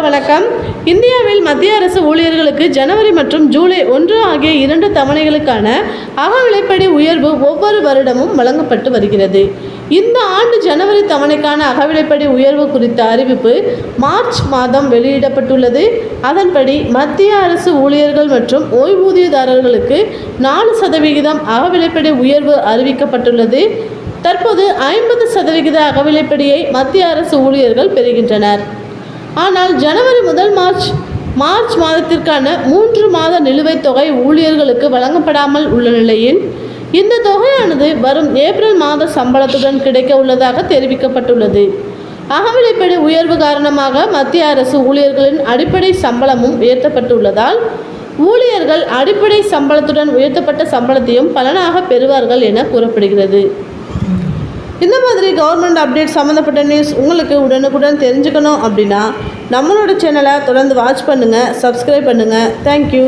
வணக்கம். இந்தியாவில் மத்திய அரசு ஊழியர்களுக்கு ஜனவரி மற்றும் ஜூலை 1 ஆகிய 2 தவணைகளுக்கான அகவிலைப்படி உயர்வு ஒவ்வொரு வருடமும் வழங்கப்பட்டு வருகிறது. இந்த ஆண்டு ஜனவரி தவணைக்கான அகவிலைப்படி உயர்வு குறித்த அறிவிப்பு மார்ச் மாதம் வெளியிடப்பட்டுள்ளது. அதன்படி மத்திய அரசு ஊழியர்கள் மற்றும் ஓய்வூதியதாரர்களுக்கு 4% அகவிலைப்படி உயர்வு அறிவிக்கப்பட்டுள்ளது. தற்போது 50% அகவிலைப்படியை மத்திய அரசு ஊழியர்கள் பெறுகின்றனர். ஆனால் ஜனவரி முதல் மார்ச் மாதத்திற்கான 3 மாத நிலுவைத் தொகை ஊழியர்களுக்கு வழங்கப்படாமல் உள்ள நிலையில் இந்த தொகையானது வரும் ஏப்ரல் மாத சம்பளத்துடன் கிடைக்க உள்ளதாக தெரிவிக்கப்பட்டுள்ளது. அகவிலைப்படி உயர்வு காரணமாக மத்திய அரசு ஊழியர்களின் அடிப்படை சம்பளமும் உயர்த்தப்பட்டுள்ளதால் ஊழியர்கள் அடிப்படை சம்பளத்துடன் உயர்த்தப்பட்ட சம்பளத்தையும் பலனாக பெறுவார்கள் என கூறப்படுகிறது. இந்த மாதிரி கவர்மெண்ட் அப்டேட் சம்மந்தப்பட்ட நியூஸ் உங்களுக்கு உடனுக்குடன் தெரிஞ்சுக்கணும் அப்படின்னா நம்மளோட சேனலை தொடர்ந்து வாட்ச் பண்ணுங்கள், சப்ஸ்கிரைப் பண்ணுங்கள். தேங்க்யூ.